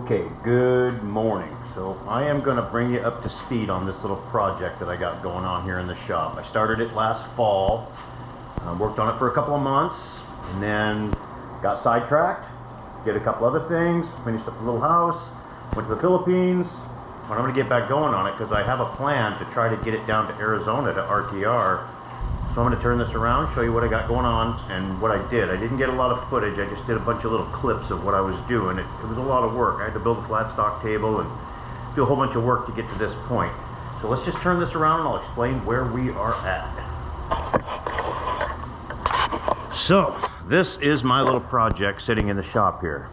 Okay, good morning. So I am going to bring you up to speed on this little project that I got going on here in the shop. I started it last fall, worked on it for a couple of months, and then got sidetracked, did a couple other things, finished up the little house, went to the Philippines. But I'm going to get back going on it because I have a plan to try to get it down to Arizona to RTR. So I'm going to turn this around, show you what I got going on and what I did. I didn't get a lot of footage, I just did a bunch of little clips of what I was doing. It was a lot of work. I had to build a flat stock table and do a whole bunch of work to get to this point. So let's just turn this around and I'll explain where we are at. So this is my little project sitting in the shop here.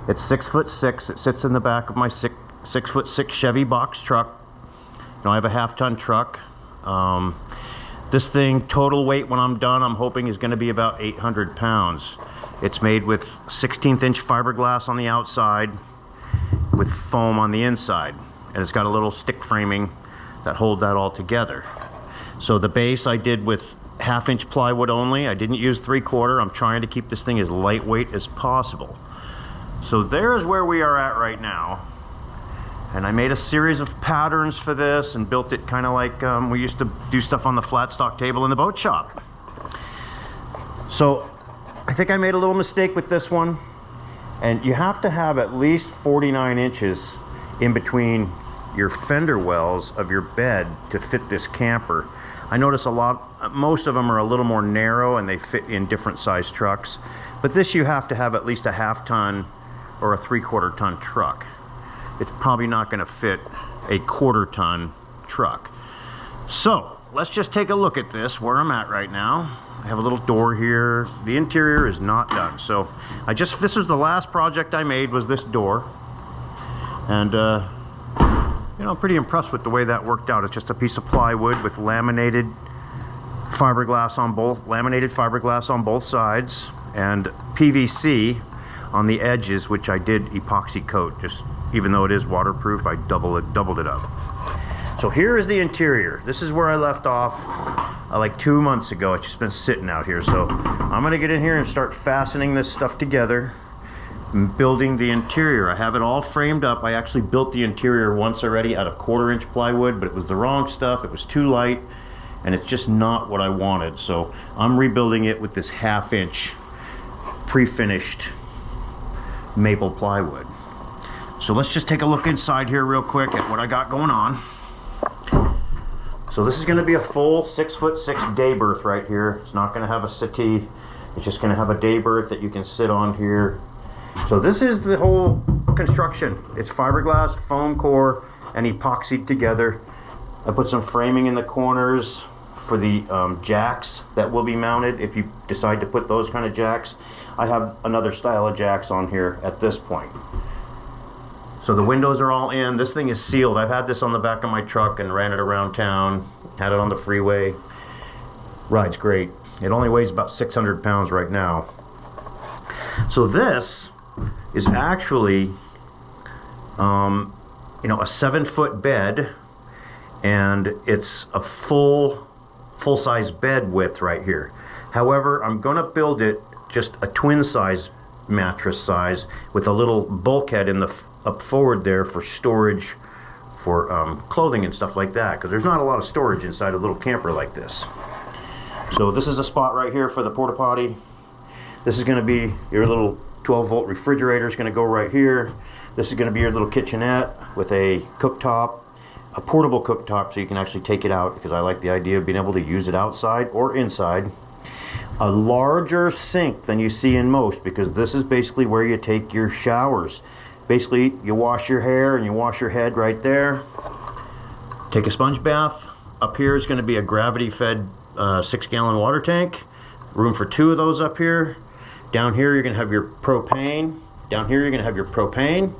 It's 6'6". It sits in the back of my 6'6" Chevy box truck. I have a half-ton truck. This thing, total weight when I'm done, I'm hoping is going to be about 800 pounds. It's made with 16th inch fiberglass on the outside with foam on the inside. And it's got a little stick framing that hold that all together. So the base I did with 1/2 inch plywood only. I didn't use 3/4. I'm trying to keep this thing as lightweight as possible. So there's where we are at right now. And I made a series of patterns for this and built it kind of like we used to do stuff on the flat stock table in the boat shop. So I think I made a little mistake with this one. And you have to have at least 49 inches in between your fender wells of your bed to fit this camper. I notice most of them are a little more narrow and they fit in different size trucks. But this you have to have at least a 1/2 ton or a 3/4 ton truck. It's probably not going to fit a 1/4 ton truck. So let's just take a look at this, where I'm at right now. I have a little door here. The interior is not done. So this was the last project I made, was this door. And I'm pretty impressed with the way that worked out. It's just a piece of plywood with laminated fiberglass on both sides, and PVC on the edges, which I did epoxy coat. Just even though it is waterproof, I doubled it up. So here is the interior. This is where I left off like 2 months ago. It's just been sitting out here. So I'm gonna get in here and start fastening this stuff together and building the interior. I have it all framed up. I actually built the interior once already out of 1/4 inch plywood, but it was the wrong stuff. It was too light and it's just not what I wanted. So I'm rebuilding it with this 1/2 inch pre-finished maple plywood. So let's just take a look inside here real quick at what I got going on. So this is going to be a full 6'6" day berth right here. It's not going to have a settee. It's just going to have a day berth that you can sit on here. So this is the whole construction. It's fiberglass, foam core, and epoxied together. I put some framing in the corners for the jacks that will be mounted if you decide to put those kind of jacks. I have another style of jacks on here at this point. So the windows are all in. This thing is sealed. I've had this on the back of my truck and ran it around town, had it on the freeway. Rides great. It only weighs about 600 pounds right now. So this is actually a 7-foot bed, and it's a full-size bed width right here. However, I'm gonna build it just a twin size mattress size with a little bulkhead in the up forward there for storage for clothing and stuff like that, because there's not a lot of storage inside a little camper like this. So this is a spot right here for the porta potty. This is going to be your little 12-volt refrigerator is going to go right here. This is going to be your little kitchenette with a cooktop, a portable cooktop, so you can actually take it out, because I like the idea of being able to use it outside or inside. A larger sink than you see in most, because this is basically where you take your showers. Basically, you wash your hair and you wash your head right there. Take a sponge bath. Up here is going to be a gravity-fed 6-gallon water tank. Room for 2 of those up here. Down here, you're going to have your propane. Down here, you're going to have your propane.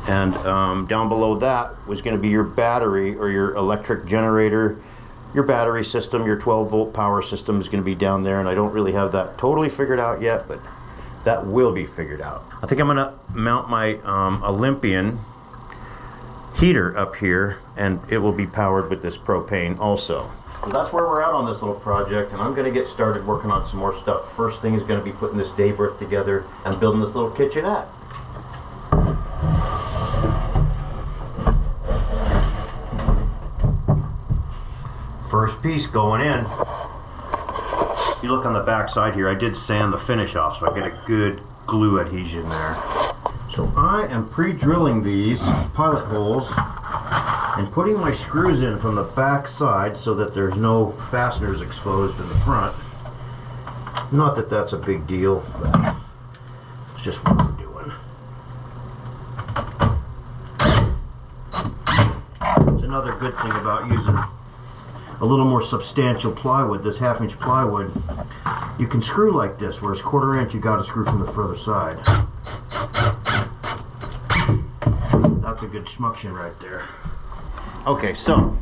And down below that was going to be your battery or your electric generator. Your battery system, your 12-volt power system is going to be down there, and I don't really have that totally figured out yet, but that will be figured out. I think I'm going to mount my Olympian heater up here, and it will be powered with this propane also. So that's where we're at on this little project, and I'm going to get started working on some more stuff. First thing is going to be putting this day berth together and building this little kitchenette. first piece going in. You look on the back side here, I did sand the finish off so I get a good glue adhesion there. So I am pre-drilling these pilot holes and putting my screws in from the back side so that there's no fasteners exposed in the front. Not that that's a big deal, but it's just what I'm doing. It's another good thing about using a little more substantial plywood, this 1/2 inch plywood. You can screw like this, whereas 1/4 inch you got to screw from the further side. That's a good schmuction right there. Okay, so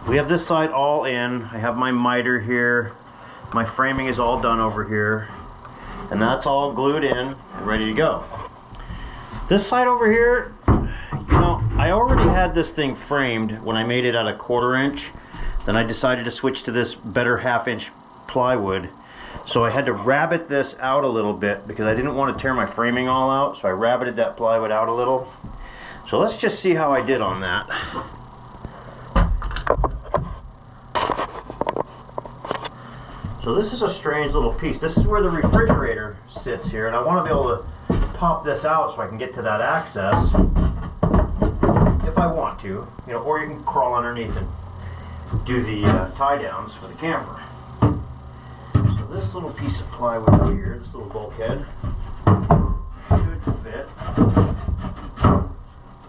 we have this side all in. I have my miter here. My framing is all done over here. And that's all glued in and ready to go. This side over here, you know, I already had this thing framed when I made it at a 1/4 inch. Then I decided to switch to this better 1/2 inch plywood. So I had to rabbit this out a little bit because I didn't want to tear my framing all out. So I rabbited that plywood out a little. So let's just see how I did on that. So this is a strange little piece. This is where the refrigerator sits here, and I want to be able to pop this out so I can get to that access if I want to, you know, or you can crawl underneath and do the tie downs for the camper. So this little piece of plywood here, this little bulkhead, should fit.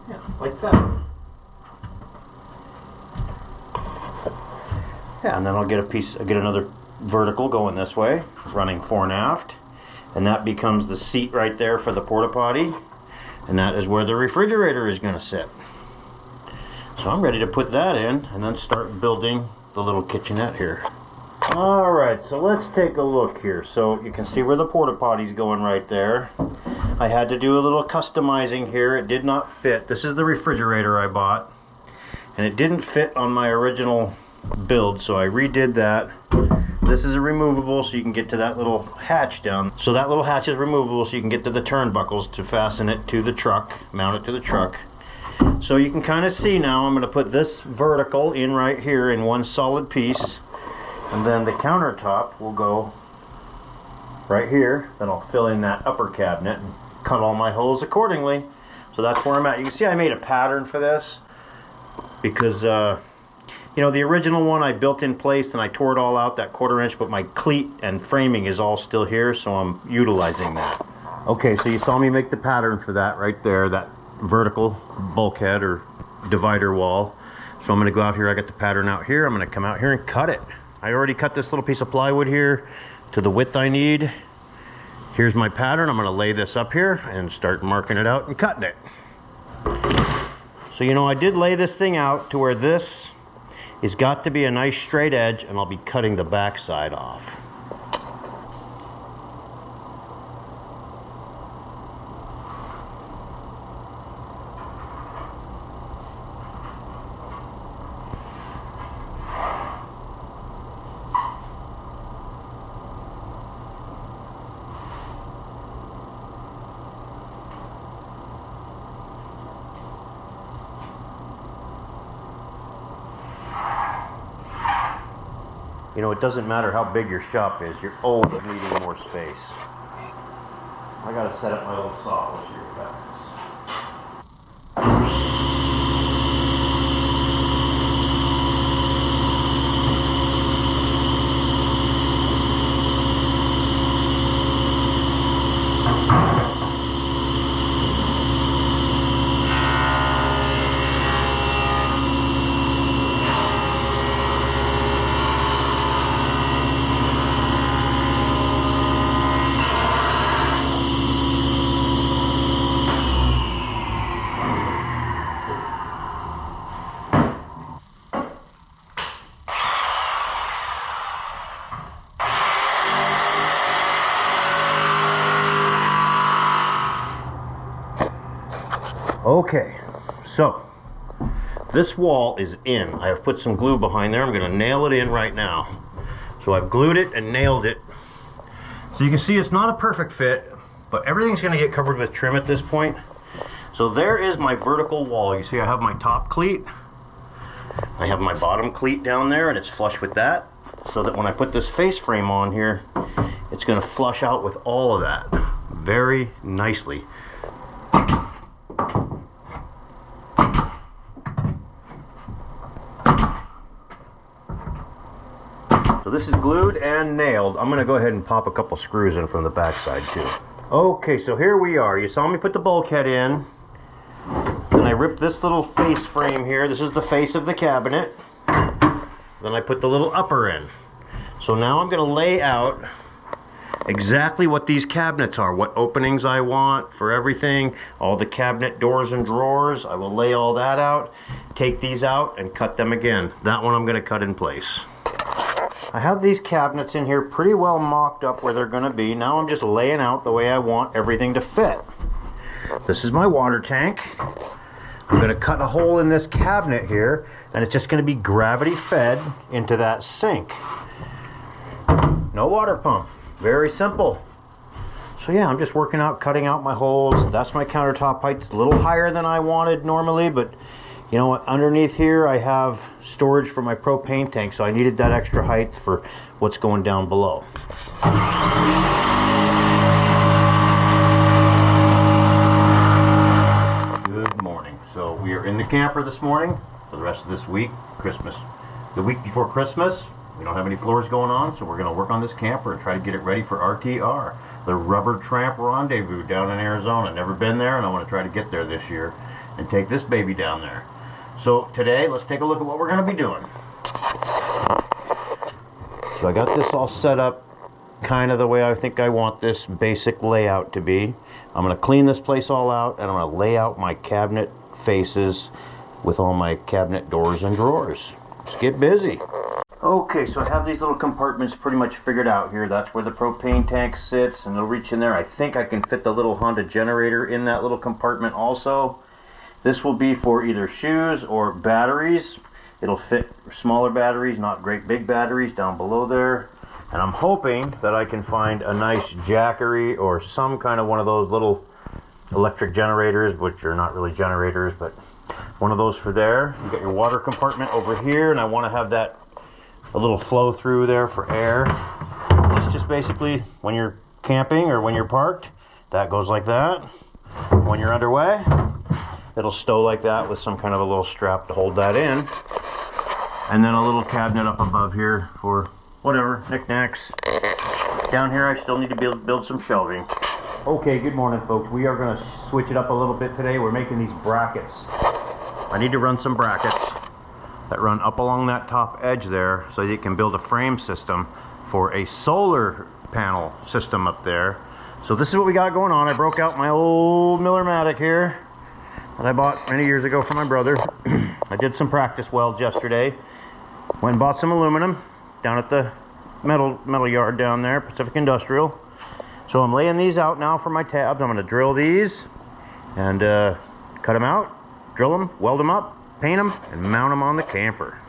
Yeah, like that. Yeah, and then I'll get another vertical going this way, running fore and aft, and that becomes the seat right there for the porta potty, and that is where the refrigerator is going to sit. So I'm ready to put that in and then start building the little kitchenette here. Alright, so let's take a look here. So you can see where the porta potty's going right there. I had to do a little customizing here. It did not fit. This is the refrigerator I bought, and it didn't fit on my original build, so I redid that. This is a removable, so you can get to that little hatch down. So that little hatch is removable, so you can get to the turnbuckles to fasten it to the truck, mount it to the truck. So you can kind of see now, I'm going to put this vertical in right here in one solid piece, and then the countertop will go right here. Then I'll fill in that upper cabinet and cut all my holes accordingly. So that's where I'm at. You can see I made a pattern for this because you know, the original one I built in place and I tore it all out, that 1/4 inch, but my cleat and framing is all still here, so I'm utilizing that. Okay, so you saw me make the pattern for that right there, that vertical bulkhead or divider wall. So I'm going to go out here, I got the pattern out here, I'm going to come out here and cut it. I already cut this little piece of plywood here to the width I need. Here's my pattern. I'm going to lay this up here and start marking it out and cutting it. So, you know, I did lay this thing out to where this it's got to be a nice straight edge, and I'll be cutting the back side off. You know, it doesn't matter how big your shop is, you're always needing more space. I gotta set up my little saw. Let's see what that is. Okay, so this wall is in. I have put some glue behind there. I'm going to nail it in right now. So I've glued it and nailed it. So you can see it's not a perfect fit, but everything's going to get covered with trim at this point. So there is my vertical wall. You see I have my top cleat. I have my bottom cleat down there and it's flush with that, so that when I put this face frame on here, it's going to flush out with all of that very nicely. So this is glued and nailed. I'm going to go ahead and pop a couple screws in from the back side too. Okay, so here we are. You saw me put the bulkhead in. Then I ripped this little face frame here. This is the face of the cabinet. Then I put the little upper in. So now I'm going to lay out exactly what these cabinets are, what openings I want for everything, all the cabinet doors and drawers. I will lay all that out, take these out, and cut them again. That one I'm going to cut in place. I have these cabinets in here pretty well mocked up where they're going to be. Now I'm just laying out the way I want everything to fit. This is my water tank. I'm going to cut a hole in this cabinet here, and it's just going to be gravity fed into that sink. No water pump. Very simple. So yeah, I'm just working out, cutting out my holes. That's my countertop height. It's a little higher than I wanted normally, but you know what? Underneath here I have storage for my propane tank, so I needed that extra height for what's going down below. Good morning. So we are in the camper this morning for the rest of this week, Christmas. The week before Christmas, we don't have any floors going on, so we're going to work on this camper and try to get it ready for RTR, the Rubber Tramp Rendezvous down in Arizona. Never been there, and I want to try to get there this year and take this baby down there. So today, let's take a look at what we're going to be doing. So I got this all set up kind of the way I think I want this basic layout to be. I'm going to clean this place all out, and I'm going to lay out my cabinet faces with all my cabinet doors and drawers. Let's get busy. Okay, so I have these little compartments pretty much figured out here. That's where the propane tank sits, and it'll reach in there. I think I can fit the little Honda generator in that little compartment also. This will be for either shoes or batteries. It'll fit smaller batteries, not great big batteries, down below there. And I'm hoping that I can find a nice Jackery or some kind of one of those little electric generators, which are not really generators, but one of those for there. You got your water compartment over here, and I want to have that a little flow through there for air. It's just basically when you're camping or when you're parked, that goes like that. When you're underway, it'll stow like that with some kind of a little strap to hold that in. And then a little cabinet up above here for whatever, knickknacks. Down here I still need to build some shelving. Okay, good morning folks. We are going to switch it up a little bit today. We're making these brackets. I need to run some brackets that run up along that top edge there so that you can build a frame system for a solar panel system up there. So this is what we got going on. I broke out my old Miller-Matic here that I bought many years ago from my brother. I did some practice welds yesterday. Went and bought some aluminum down at the metal yard down there, Pacific Industrial. So I'm laying these out now for my tabs. I'm going to drill these and cut them out, drill them, weld them up, paint them, and mount them on the camper.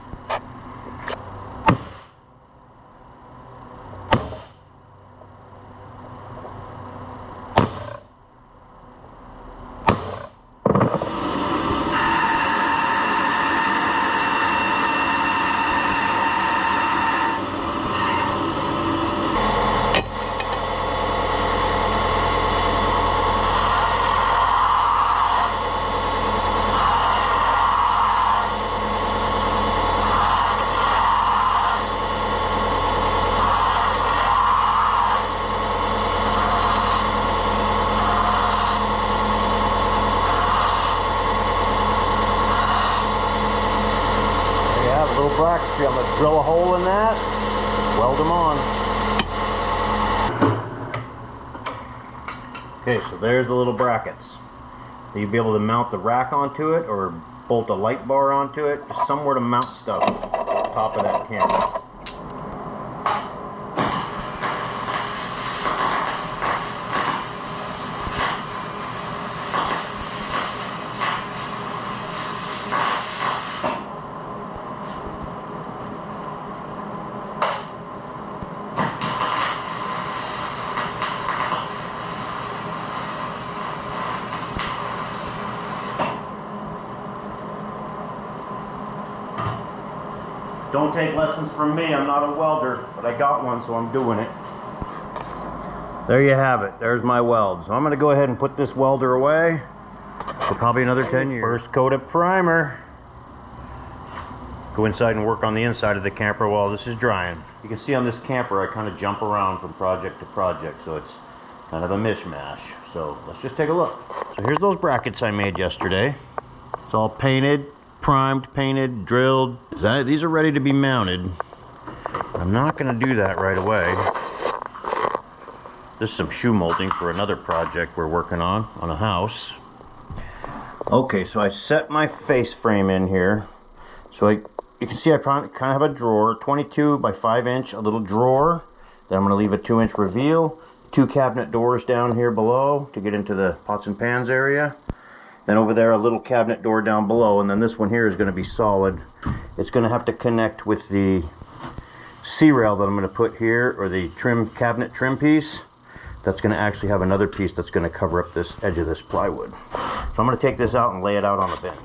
I'm going to drill a hole in that, weld them on. Okay, so there's the little brackets. You'll be able to mount the rack onto it or bolt a light bar onto it, just somewhere to mount stuff on top of that camera. Don't take lessons from me. I'm not a welder, but I got one, so I'm doing it. There you have it. There's my weld. So I'm going to go ahead and put this welder away for probably another 10 years. First coat of primer. Go inside and work on the inside of the camper while this is drying. You can see on this camper I kind of jump around from project to project, so it's kind of a mishmash. So let's just take a look. So here's those brackets I made yesterday. It's all painted, primed, painted, drilled. These are ready to be mounted. I'm not going to do that right away. This is some shoe molding for another project we're working on a house. Okay, so I set my face frame in here. So you can see I kind of have a drawer, 22 by 5 inch, a little drawer. Then I'm going to leave a 2-inch reveal. 2 cabinet doors down here below to get into the pots and pans area. Then over there a little cabinet door down below, and then this one here is going to be solid. It's going to have to connect with the C-rail that I'm going to put here, or the cabinet trim piece. That's going to actually have another piece that's going to cover up this edge of this plywood. So I'm going to take this out and lay it out on the bench.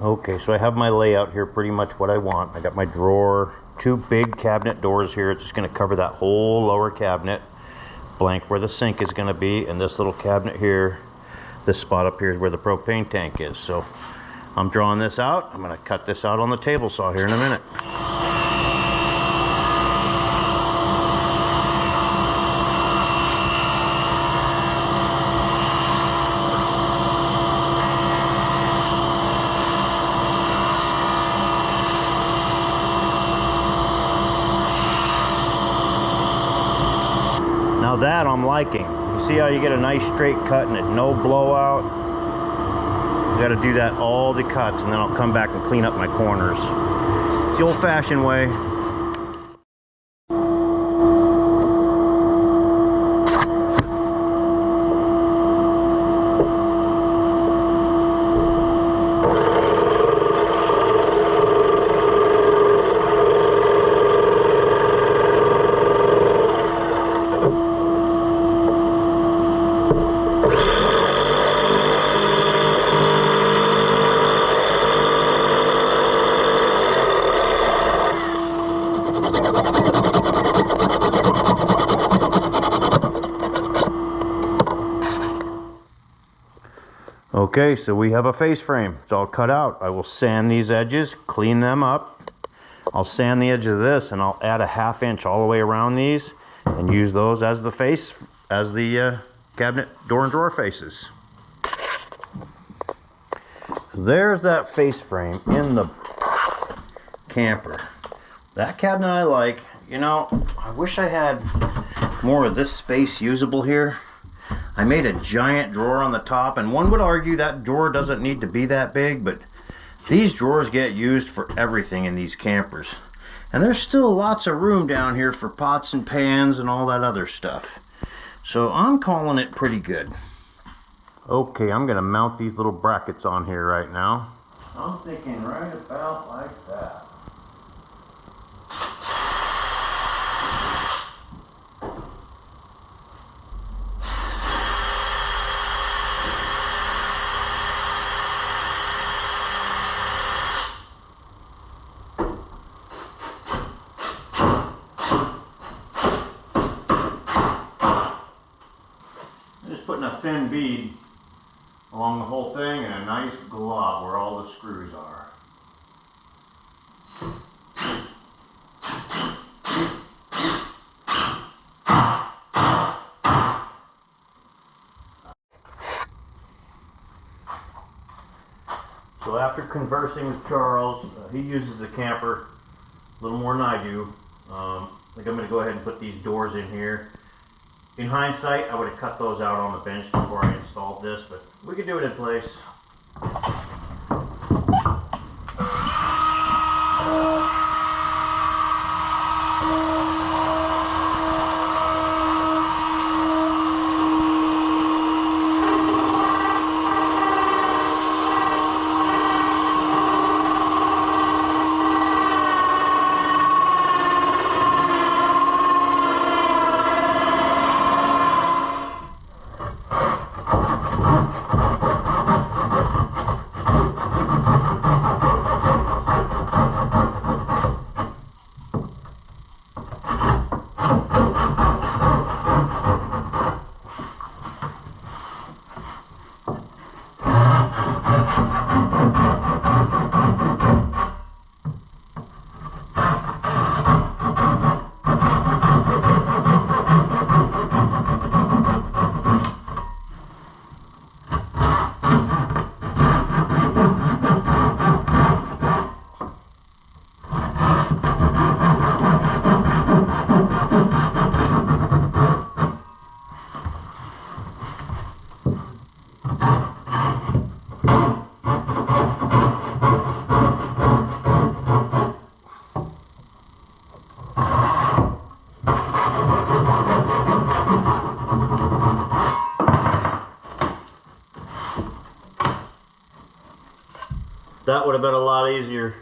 Okay, so I have my layout here, pretty much what I want. I got my drawer, 2 big cabinet doors here. It's just going to cover that whole lower cabinet, blank where the sink is going to be, and this little cabinet here, this spot up here is where the propane tank is. So I'm drawing this out. I'm going to cut this out on the table saw here in a minute. Now that I'm liking. You see how you get a nice straight cut and it no blowout? You got to do that all the cuts, and then I'll come back and clean up my corners. It's the old-fashioned way. Okay, so we have a face frame. It's all cut out. I will sand these edges, clean them up. I'll sand the edge of this, and I'll add a 1/2 inch all the way around these and use those as the face, as the cabinet door and drawer faces. There's that face frame in the camper. That cabinet I like. You know, I wish I had more of this space usable here. I made a giant drawer on the top, and one would argue that drawer doesn't need to be that big, but these drawers get used for everything in these campers. And there's still lots of room down here for pots and pans and all that other stuff. So I'm calling it pretty good. Okay, I'm going to mount these little brackets on here right now. I'm thinking right about like that. Putting a thin bead along the whole thing and a nice glob where all the screws are. So after conversing with Charles, he uses the camper a little more than I do. I think I'm going to go ahead and put these doors in here. In hindsight, I would have cut those out on the bench before I installed this, but we could do it in place. That would have been a lot easier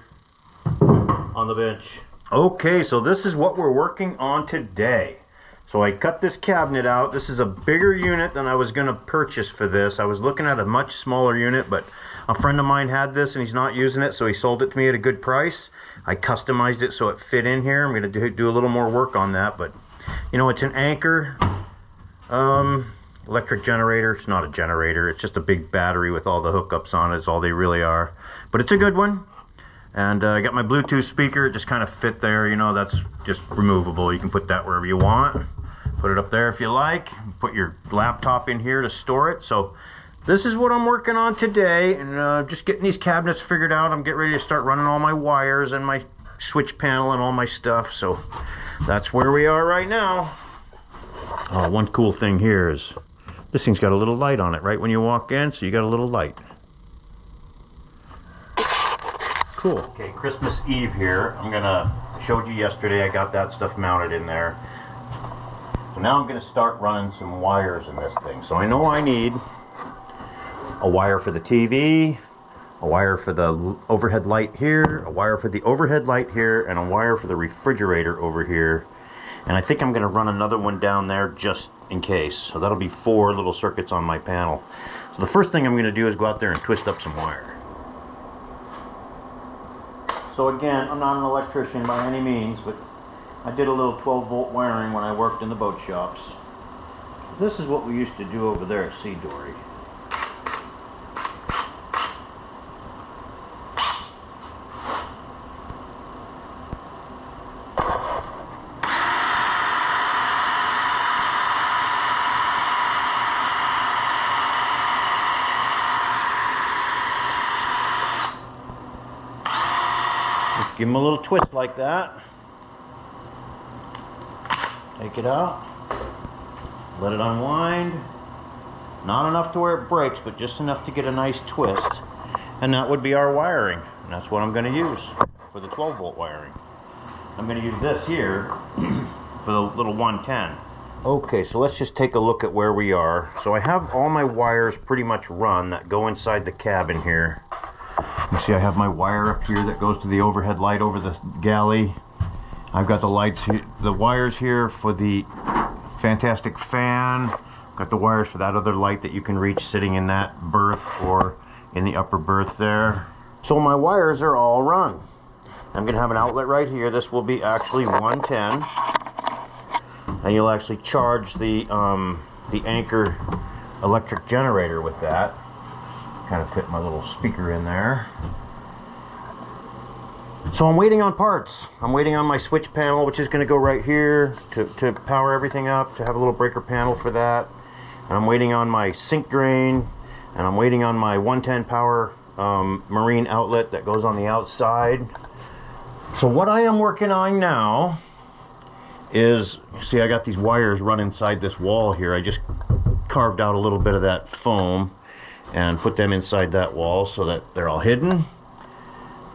on the bench. Okay, so this is what we're working on today. So I cut this cabinet out. This is a bigger unit than I was going to purchase for this. I was looking at a much smaller unit, but a friend of mine had this and he's not using it, so he sold it to me at a good price. I customized it so it fit in here. I'm going to do a little more work on that, but you know, it's an Anker electric generator. It's not a generator, it's just a big battery with all the hookups on it. It's all they really are, but it's a good one. And I got my Bluetooth speaker. It just kind of fit there, you know. That's just removable. You can put that wherever you want. Put it up there if you like. Put your laptop in here to store it. So this is what I'm working on today, and just getting these cabinets figured out. I'm getting ready to start running all my wires and my switch panel and all my stuff. So that's where we are right now. Oh, one cool thing here is this thing's got a little light on it right when you walk in, so you got a little light. Cool. Okay, Christmas Eve here. Showed you yesterday, I got that stuff mounted in there. So now I'm gonna start running some wires in this thing. So I know I need a wire for the TV, a wire for the overhead light here, a wire for the overhead light here, and a wire for the refrigerator over here. And I think I'm gonna run another one down there just in case. So that'll be 4 little circuits on my panel. So the first thing I'm gonna do is go out there and twist up some wire. So again, I'm not an electrician by any means, but I did a little 12-volt wiring when I worked in the boat shops. This is what we used to do over there at Sea Dory. Just give them a little twist like that. Take it out, let it unwind. Not enough to where it breaks, but just enough to get a nice twist. And that would be our wiring. And that's what I'm going to use for the 12-volt wiring. I'm going to use this here for the little 110. Okay, so let's just take a look at where we are. So I have all my wires pretty much run that go inside the cabin here. You see I have my wire up here that goes to the overhead light over the galley. I've got the lights here, the wires here for the fantastic fan. Got the wires for that other light that you can reach sitting in that berth or in the upper berth there. So my wires are all run. I'm gonna have an outlet right here. This will be actually 110, and you'll actually charge the Anker electric generator with that. Kind of fit my little speaker in there. So I'm waiting on parts. I'm waiting on my switch panel, which is going to go right here to power everything up, to have a little breaker panel for that. And I'm waiting on my sink drain, and I'm waiting on my 110 power marine outlet that goes on the outside. So what I am working on now is, see, I got these wires run inside this wall here. I just carved out a little bit of that foam and put them inside that wall so that they're all hidden.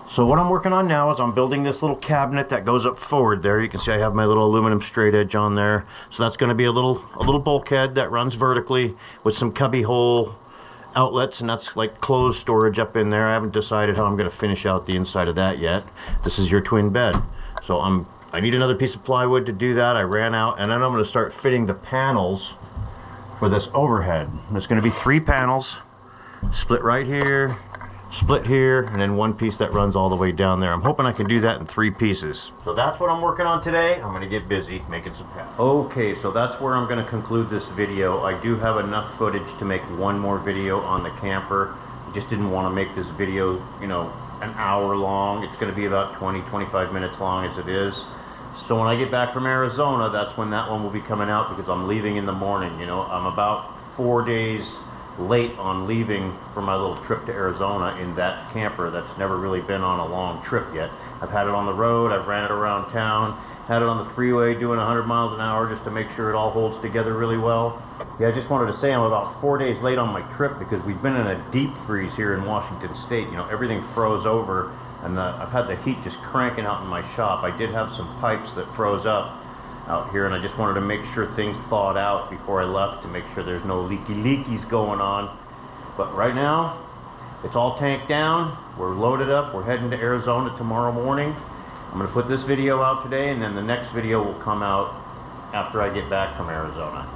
So what I'm working on now is I'm building this little cabinet that goes up forward there. You can see I have my little aluminum straight edge on there. So that's going to be a little bulkhead that runs vertically with some cubby hole outlets, and that's like closed storage up in there. I haven't decided how I'm going to finish out the inside of that yet. This is your twin bed. So I need another piece of plywood to do that. I ran out, and then I'm going to start fitting the panels for this overhead. There's going to be 3 panels, split right here, split here, and then 1 piece that runs all the way down there. I'm hoping I can do that in 3 pieces. So that's what I'm working on today. I'm going to get busy making some panels. Okay, so that's where I'm going to conclude this video. I do have enough footage to make 1 more video on the camper. I just didn't want to make this video, you know, an hour long. It's going to be about 20-25 minutes long as it is. So when I get back from Arizona, that's when that one will be coming out, because I'm leaving in the morning. You know, I'm about 4 days late on leaving for my little trip to Arizona in that camper that's never really been on a long trip yet. I've had it on the road, I've ran it around town, had it on the freeway doing 100 miles an hour just to make sure it all holds together really well. Yeah, I just wanted to say I'm about 4 days late on my trip because we've been in a deep freeze here in Washington State. You know, everything froze over, and I've had the heat just cranking out in my shop. I did have some pipes that froze up out here, and I just wanted to make sure things thawed out before I left, to make sure there's no leakies going on. But right now It's all tanked down. We're loaded up. We're heading to Arizona tomorrow morning. I'm going to put this video out today, and then the next video will come out after I get back from Arizona.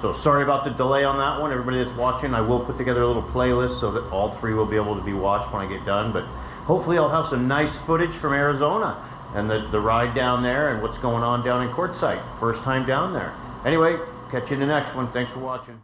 So sorry about the delay on that one. Everybody that's watching, I will put together a little playlist so that all three will be able to be watched when I get done. But hopefully I'll have some nice footage from Arizona and the ride down there and what's going on down in Quartzsite. First time down there. Anyway, catch you in the next one. Thanks for watching.